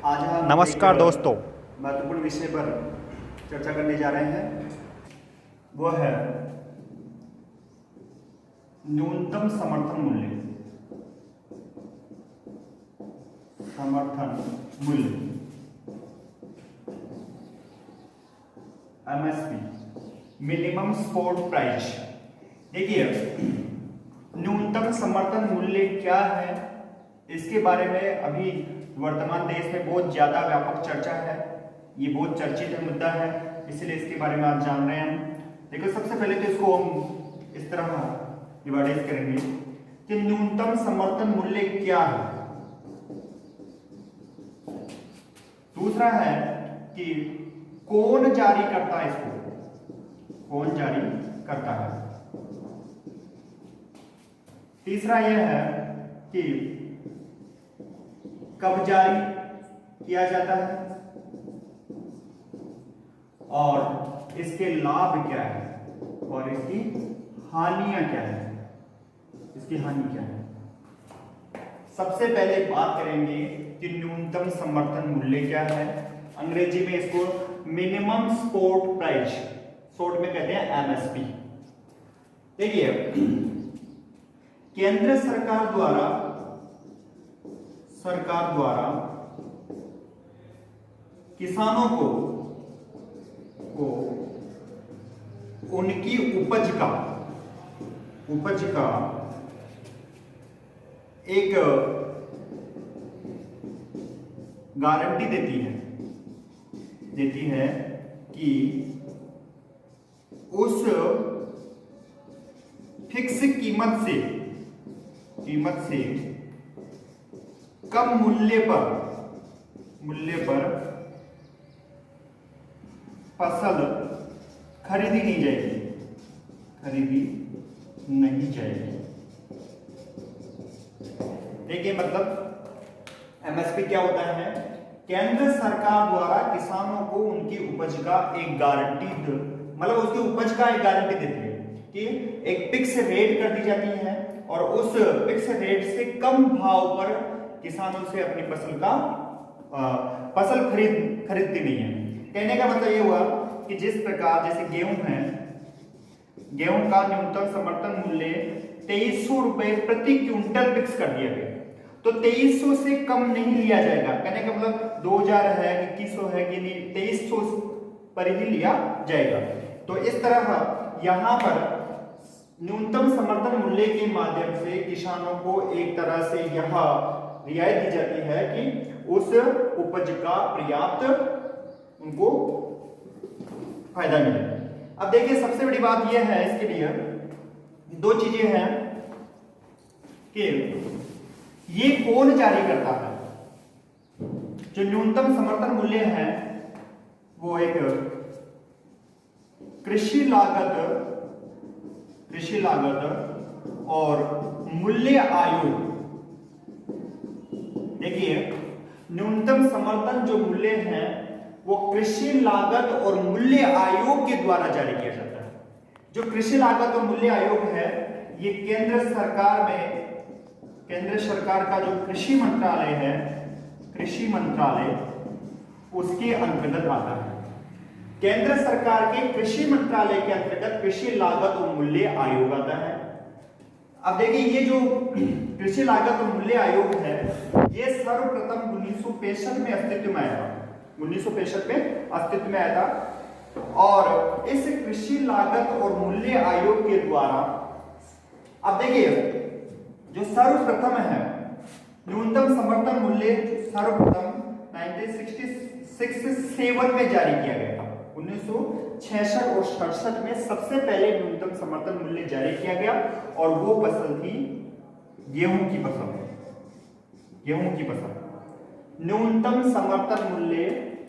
आज हम नमस्कार एक दोस्तों। महत्वपूर्ण विषय पर चर्चा करने जा रहे हैं। वो है न्यूनतम समर्थन मूल्य। समर्थन मूल्य एमएसपी, मिनिमम सपोर्ट प्राइस। देखिए, न्यूनतम समर्थन मूल्य क्या है, इसके बारे में अभी वर्तमान देश में बहुत ज्यादा व्यापक चर्चा है। ये बहुत चर्चित मुद्दा है, इसलिए इसके बारे में आज जान रहे हैं हम। देखो, सबसे पहले तो इसको हम इस तरह डिवाइड करेंगे कि न्यूनतम समर्थन मूल्य क्या है। दूसरा है कि कौन जारी करता है इसको, कौन जारी करता है। तीसरा यह है कि कब जारी किया जाता है और इसके लाभ क्या है और इसकी हानियां क्या है, इसकी हानि क्या है। सबसे पहले बात करेंगे कि न्यूनतम समर्थन मूल्य क्या है। अंग्रेजी में इसको मिनिमम सपोर्ट प्राइस, शॉर्ट में कहते हैं एमएसपी। देखिए, केंद्र सरकार द्वारा किसानों को उनकी उपज का एक गारंटी देती है कि उस फिक्स कीमत से कम मूल्य पर फसल खरीदी नहीं जाएगी। देखिए, मतलब एमएसपी क्या होता है। केंद्र सरकार द्वारा किसानों को उनकी उपज का एक गारंटी, मतलब उसकी उपज का एक गारंटी देती है कि एक फिक्स रेट कर दी जाती है और उस फिक्स रेट से कम भाव पर किसानों से अपनी फसल खरीदती नहीं है। कहने का मतलब ये हुआ कि जिस प्रकार जैसे गेहूं है, गेहूं का न्यूनतम समर्थन मूल्य 2300 रुपए प्रति क्विंटल फिक्स कर दिया गया, तो 2300 से कम नहीं लिया जाएगा। कहने का मतलब 2000 है कि 2100 है कि नहीं, 2300 पर ही लिया जाएगा। तो इस तरह यहां पर न्यूनतम समर्थन मूल्य के माध्यम से किसानों को एक तरह से यह रियायत दी जाती है कि उस उपज का पर्याप्त उनको फायदा मिले। अब देखिए, सबसे बड़ी बात यह है, इसके लिए दो चीजें हैं कि ये कौन जारी करता है। जो न्यूनतम समर्थन मूल्य है वो एक कृषि लागत और मूल्य आयोग। देखिए, न्यूनतम समर्थन जो मूल्य है वो कृषि लागत और मूल्य आयोग के द्वारा जारी किया जाता है। जो कृषि लागत और मूल्य आयोग है, ये केंद्र सरकार का जो कृषि मंत्रालय है, कृषि मंत्रालय उसके अंतर्गत आता है। केंद्र सरकार के कृषि मंत्रालय के अंतर्गत कृषि लागत और मूल्य आयोग आता है। अब देखिए, ये जो कृषि लागत और मूल्य आयोग है, ये सर्वप्रथम 1965 में अस्तित्व में आया था। 1965 में अस्तित्व में आया था और इस कृषि लागत और मूल्य आयोग के द्वारा, अब देखिए, जो सर्वप्रथम है न्यूनतम समर्थन मूल्य, सर्वप्रथम 1967 में जारी किया गया था। 1966 और 67 में सबसे पहले न्यूनतम समर्थन मूल्य जारी किया गया और वो फसल थी गेहूं की फसल। न्यूनतम समर्थन मूल्य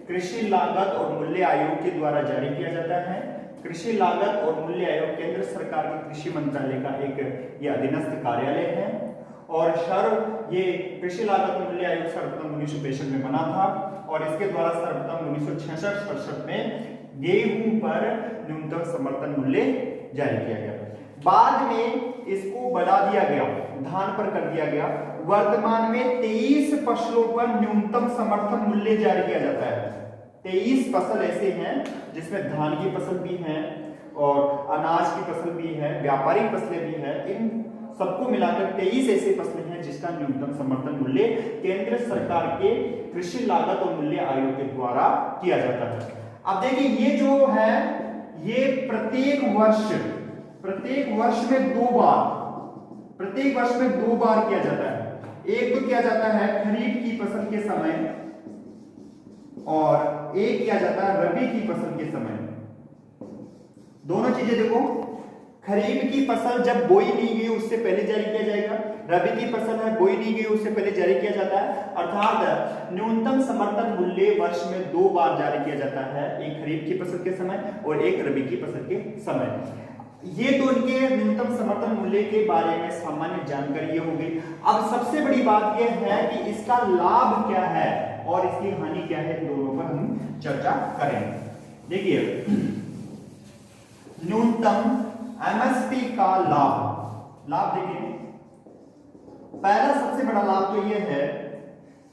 कृषि लागत और मूल्य आयोग के द्वारा जारी किया जाता है। कृषि लागत और मूल्य आयोग केंद्र सरकार के कृषि मंत्रालय का एक ये अधीनस्थ कार्यालय है और ये कृषि लागत और मूल्य आयोग सर्वप्रथम 1965 में बना था और इसके द्वारा सर्वप्रथम 1966-67 में गेहूं पर न्यूनतम समर्थन मूल्य जारी किया गया। बाद में इसको बढ़ा दिया गया, धान पर कर दिया गया। वर्तमान में 23 फसलों पर न्यूनतम समर्थन मूल्य जारी किया जाता है। 23 फसल ऐसे हैं जिसमें धान की फसल भी है और अनाज की फसल भी है, व्यापारिक फसलें भी है। इन सबको मिलाकर 23 ऐसे फसलें हैं जिसका न्यूनतम समर्थन मूल्य केंद्र सरकार के कृषि लागत और मूल्य आयोग के द्वारा किया जाता है। अब देखिए ये जो है ये प्रत्येक वर्ष में दो बार किया जाता है। एक तो किया जाता है खरीफ की फसल के समय और एक किया जाता है रबी की फसल के समय। दोनों चीजें देखो, खरीफ की फसल जब बोई नहीं गई उससे पहले जारी किया जाएगा, रबी की फसल है बोई नहीं गई उससे पहले जारी किया जाता है। अर्थात न्यूनतम समर्थन मूल्य वर्ष में 2 बार जारी किया जाता है, एक खरीफ की फसल के समय और एक रबी की फसल के समय। ये तो इनके न्यूनतम समर्थन मूल्य के बारे में सामान्य जानकारी ये हो गई। अब सबसे बड़ी बात यह है कि इसका लाभ क्या है और इसकी हानि क्या है, इन दोनों पर हम चर्चा करेंगे। देखिए न्यूनतम एमएसपी का लाभ देखिए, पहला सबसे बड़ा लाभ तो यह है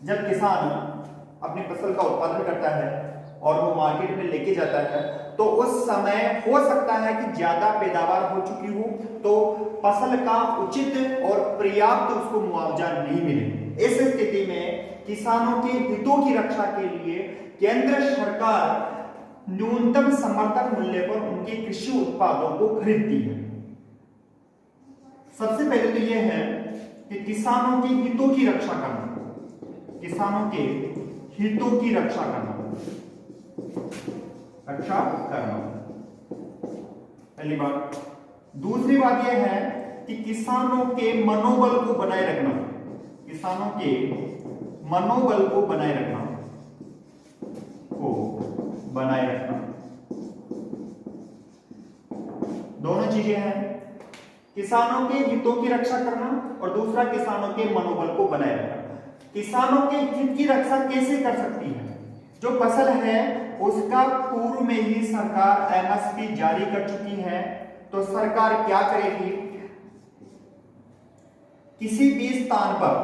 जब किसान अपनी फसल का उत्पादन करता है और वो मार्केट में लेके जाता है तो उस समय हो सकता है कि ज्यादा पैदावार हो चुकी हो तो फसल का उचित और पर्याप्त उसको मुआवजा नहीं मिले। इस स्थिति में किसानों के हितों की रक्षा के लिए केंद्र सरकार न्यूनतम समर्थन मूल्य पर उनके कृषि उत्पादों को खरीदती है। सबसे पहले तो यह है कि किसानों के हितों की रक्षा करना, किसानों के हितों की रक्षा करना पहली बात। दूसरी बात यह है कि किसानों के मनोबल को बनाए रखना, किसानों के मनोबल को बनाए रखना दोनों चीजें हैं, किसानों के हितों की रक्षा करना और दूसरा किसानों के मनोबल को बनाए रखना। किसानों के हित की रक्षा कैसे कर सकती है? जो फसल है उसका पूर्व में ही सरकार एमएसपी जारी कर चुकी है, तो सरकार क्या करेगी, किसी भी स्थान पर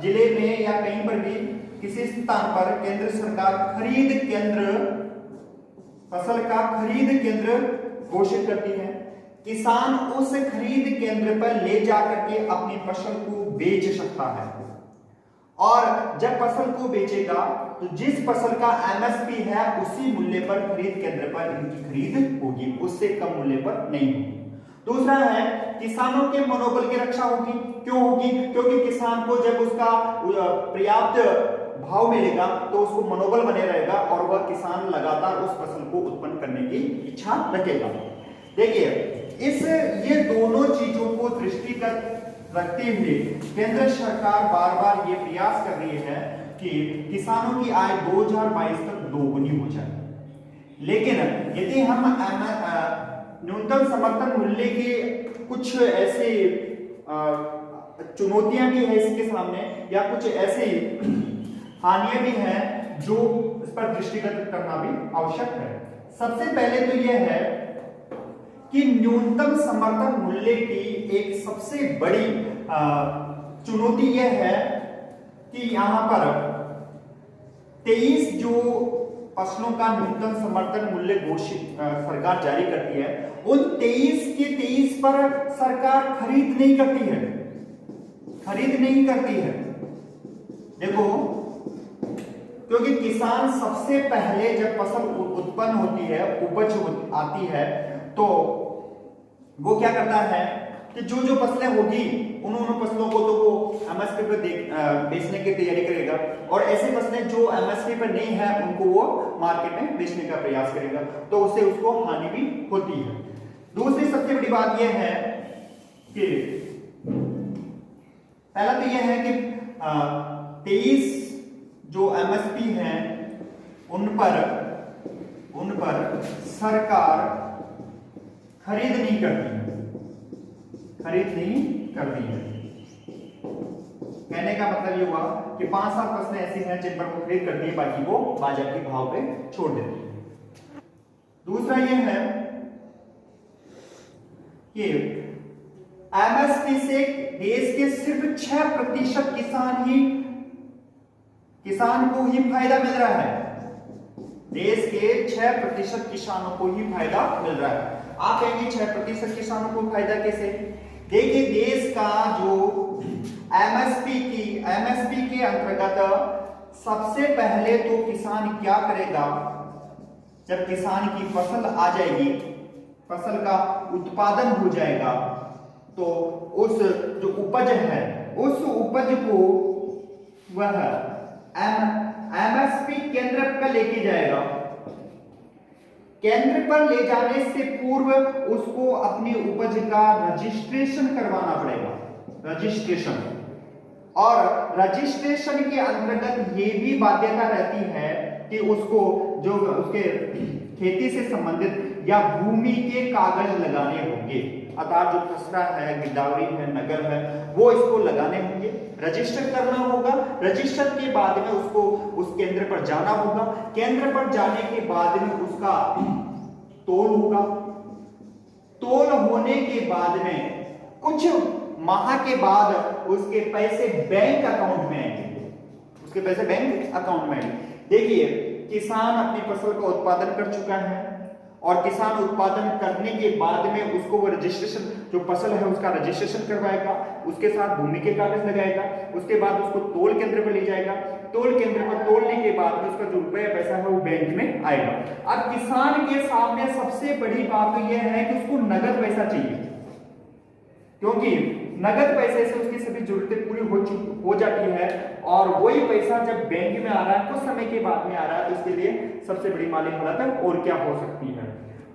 जिले में या कहीं पर भी किसी स्थान पर केंद्र सरकार खरीद केंद्र, फसल का खरीद केंद्र घोषित करती है। किसान उस खरीद केंद्र पर ले जाकर के अपनी फसल को बेच सकता है और जब फसल को बेचेगा तो जिस फसल का एमएसपी है उसी मूल्य पर खरीद केंद्र पर इनकी खरीद होगी, उससे कम मूल्य पर नहीं होगी। दूसरा है किसानों के मनोबल की रक्षा होगी। क्यों होगी? क्योंकि किसान को जब उसका पर्याप्त भाव मिलेगा तो उसको मनोबल बने रहेगा और वह किसान लगातार उस फसल को उत्पन्न करने की इच्छा रखेगा। देखिए ये दोनों चीजों को दृष्टिगत रखते हुए केंद्र सरकार बार बार ये प्रयास कर रही है कि किसानों की आय 2022 तक दोगुनी हो जाए। लेकिन यदि हम न्यूनतम समर्थन मूल्य के कुछ ऐसे चुनौतियां भी है इसके सामने या कुछ ऐसे हानियां भी हैं जो इस पर दृष्टिगत करना भी आवश्यक है। सबसे पहले तो यह है कि न्यूनतम समर्थन मूल्य की एक सबसे बड़ी चुनौती यह है कि यहां पर 23 जो फसलों का न्यूनतम समर्थन मूल्य घोषित सरकार जारी करती है, उन 23 के 23 पर सरकार खरीद नहीं करती है। देखो, क्योंकि किसान सबसे पहले जब फसल उत्पन्न होती है, उपज आती है, तो वो क्या करता है कि जो फसलें होगी उन फसलों को तो वो एमएसपी पर बेचने की तैयारी करेगा और ऐसी फसलें जो एमएसपी पर नहीं है उनको वो मार्केट में बेचने का प्रयास करेगा, तो उससे उसको हानि भी होती है। दूसरी सबसे बड़ी बात यह है कि पहला तो यह है कि 23 जो एमएसपी हैं उन पर सरकार खरीद नहीं करती है। कहने का मतलब ये हुआ कि 5-7 फसलें ऐसी हैं जिन पर वो खरीद करती है, बाकी वो बाजार के भाव पे छोड़ देती है। दूसरा ये है कि एमएसपी से देश के सिर्फ 6% किसान को ही फायदा मिल रहा है। देश के 6% किसानों को ही फायदा मिल रहा है। आप कहेंगे 6% किसानों को फायदा कैसे? देखिए, देश का जो एमएसपी के अंतर्गत सबसे पहले तो किसान क्या करेगा, जब किसान की फसल आ जाएगी, फसल का उत्पादन हो जाएगा, तो उस जो उपज है उस उपज को वह एमएसपी केंद्र पर लेके जाएगा। केंद्र पर ले जाने से पूर्व उसको अपनी उपज का रजिस्ट्रेशन करवाना पड़ेगा। रजिस्ट्रेशन, और रजिस्ट्रेशन के अंतर्गत ये भी बाध्यता रहती है कि उसको जो उसके खेती से संबंधित या भूमि के कागज लगाने होंगे, अर्थात जो खसरा है, गिरदावरी है, नगर है, वो इसको लगाने होंगे, रजिस्टर करना होगा। रजिस्टर के बाद में उसको उस केंद्र पर जाना होगा। केंद्र पर जाने के बाद में उसका तोल होगा। तोल होने के बाद में कुछ माह के बाद उसके पैसे बैंक अकाउंट में आएंगे। उसके पैसे बैंक अकाउंट में आएंगे। देखिए, किसान अपनी फसल का उत्पादन कर चुका है और किसान उत्पादन करने के बाद में उसको वो रजिस्ट्रेशन, जो फसल है उसका रजिस्ट्रेशन करवाएगा, उसके साथ भूमि के कागज लगाएगा, उसके बाद उसको तोल केंद्र पर ले जाएगा। तोल केंद्र पर तोलने के बाद में उसका जो रुपया पैसा है वो बैंक में आएगा। अब किसान के सामने सबसे बड़ी बात तो यह है कि उसको नगद पैसा चाहिए, क्योंकि नगद पैसे से उसकी सभी जरूरतें पूरी हो जाती है, और वही पैसा जब बैंक में आ रहा है, कुछ समय के बाद में आ रहा है, तो उसके लिए सबसे बड़ी माली हालत है और क्या हो सकती है।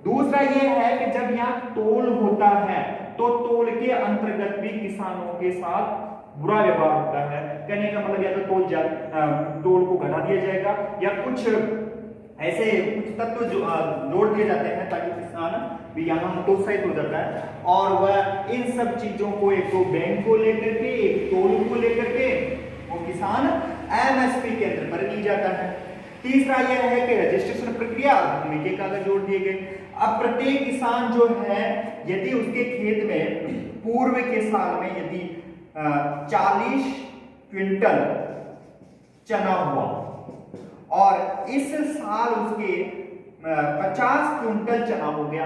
दूसरा ये है कि जब यहाँ तोल होता है तो तोल के अंतर्गत भी किसानों के साथ बुरा व्यवहार होता है। कहने का मतलब या तो तोल को घटा दिया जाएगा या कुछ ऐसे कुछ तत्व जो जोड़ दिए जाते हैं ताकि किसान भी यहाँ हतोत्साहित हो जाता है, और वह इन सब चीजों को एक तो बैंक को लेकर के, एक तोल को लेकर के वो किसान एमएसपी केंद्र पर ली जाता है। तीसरा यह है कि रजिस्ट्रेशन प्रक्रिया, भूमि के कागज जोड़ दिए गए। अब प्रत्येक किसान जो है, यदि उसके खेत में पूर्व के साल में यदि 40 क्विंटल चना हुआ और इस साल उसके 50 क्विंटल चना हो गया,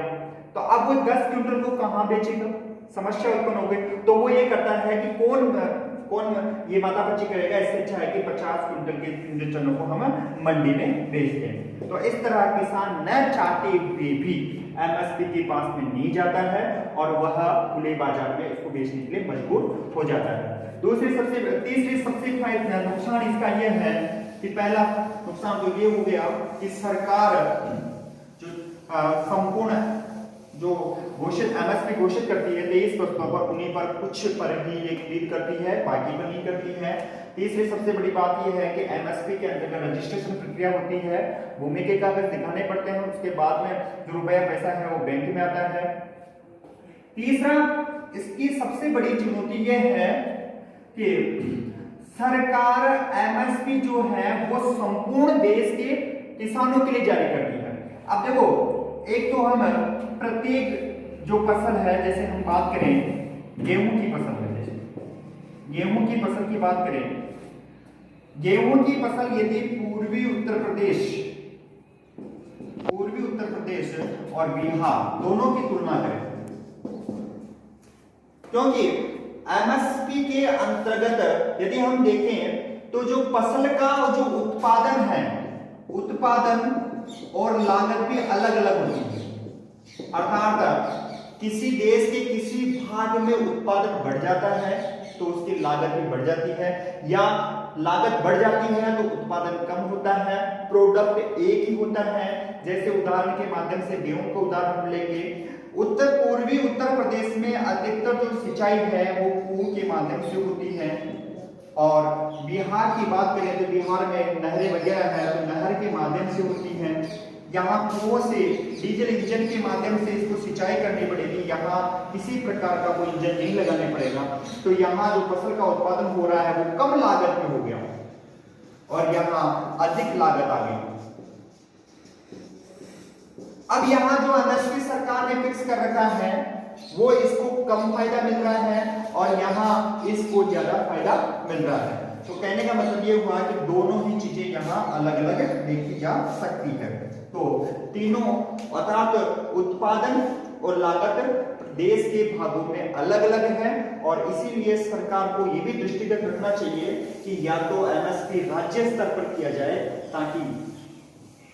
तो अब वो 10 क्विंटल को कहां बेचेगा? समस्या उत्पन्न हो गई। तो वो ये करता है कि कौन ये मातापच्ची करेगा, इससे अच्छा है कि 50 क्विंटल के चनों को हम मंडी में बेच दें। तो इस तरह किसान न चाहते हुए भी एमएसपी के पास में नहीं जाता है और वह खुले बाजार में इसको बेचने के लिए मजबूर हो जाता है। तीसरी सबसे नुकसान इसका यह है कि पहला नुकसान तो ये हो गया कि सरकार जो संपूर्ण जो घोषित एमएसपी घोषित करती है 23 वस्तुओं पर, उन्हीं पर कुछ पर ही ये खरीद करती है, बाकी पर नहीं करती है। तीसरी सबसे बड़ी बात यह है कि एमएसपी के अंतर्गत रजिस्ट्रेशन प्रक्रिया होती है, भूमि के कागज दिखाने पड़ते हैं, उसके बाद में जो रुपया पैसा है वो बैंक में आता है। तीसरा, इसकी सबसे बड़ी चुनौती यह है कि सरकार एमएसपी जो है वो संपूर्ण देश के किसानों के लिए जारी करती है। अब देखो, एक तो हम प्रत्येक जो फसल है, जैसे हम बात करें गेहूं की फसल है, जैसे गेहूं की फसल की बात करें, गेहूं की फसल यदि पूर्वी उत्तर प्रदेश और बिहार दोनों की तुलना करें, क्योंकि एमएसपी के अंतर्गत यदि हम देखें तो जो फसल का जो उत्पादन है, उत्पादन और लागत भी अलग अलग होती है। अर्थात किसी देश के किसी भाग में उत्पादन बढ़ जाता है तो उसकी लागत भी बढ़ जाती है, या लागत बढ़ जाती है तो उत्पादन कम होता है, प्रोडक्ट एक ही होता है। जैसे उदाहरण के माध्यम से गेहूं का उदाहरण हम लेंगे, पूर्वी उत्तर प्रदेश में अधिकतर जो सिंचाई है वो कुओं के माध्यम से होती है, और बिहार की बात करें तो बिहार में नहरें वगैरह है तो नहर के माध्यम से होती है। यहाँ कुओं से डीजल इंजन के माध्यम से इसको सिंचाई करनी पड़ेगी, यहाँ किसी प्रकार का कोई इंजन नहीं लगाने पड़ेगा, तो यहाँ जो फसल का उत्पादन हो रहा है वो कम लागत में हो गया और यहाँ अधिक लागत आ गई। अब यहाँ जो एमएसपी सरकार ने फिक्स कर रखा है वो इसको कम फायदा मिल रहा है और यहाँ इसको ज्यादा फायदा मिल रहा है। तो कहने का मतलब ये हुआ कि दोनों ही चीजें यहाँ अलग अलग देखी जा सकती है। तो तीनों अर्थात उत्पादन और लागत देश के भागों में अलग अलग है और इसीलिए सरकार को ये भी दृष्टिगत रखना चाहिए कि या तो एमएसपी राज्य स्तर पर किया जाए ताकि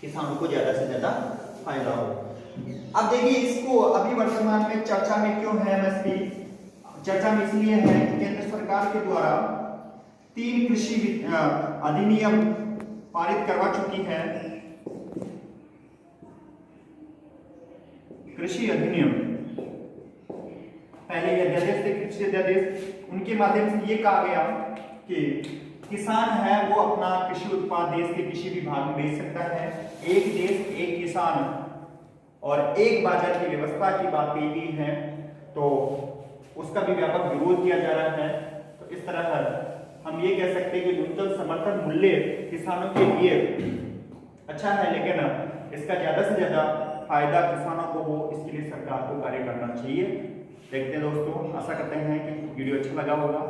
किसानों को ज्यादा से ज्यादा फायदा हो। अब देखिए इसको अभी वर्तमान में चर्चा में क्यों है एमएसपी? चर्चा में इसलिए है कि केंद्र सरकार के द्वारा 3 कृषि अधिनियम पारित करवा चुकी है। कृषि अधिनियम, पहले ये अध्यादेश थे कृषि अध्यादेश, उनके माध्यम से ये कहा गया कि किसान है वो अपना कृषि उत्पाद देश के किसी भी भाग में बेच सकता है। एक देश एक किसान और एक बाजार की व्यवस्था की बात कही गई है, तो उसका भी व्यापक विरोध किया जा रहा है। तो इस तरह हम ये कह सकते हैं कि न्यूनतम समर्थन मूल्य किसानों के लिए अच्छा है, लेकिन इसका ज्यादा से ज्यादा फायदा किसानों को हो, इसके लिए सरकार को कार्य करना चाहिए। देखते हैं दोस्तों, आशा करते हैं कि वीडियो अच्छा लगा होगा।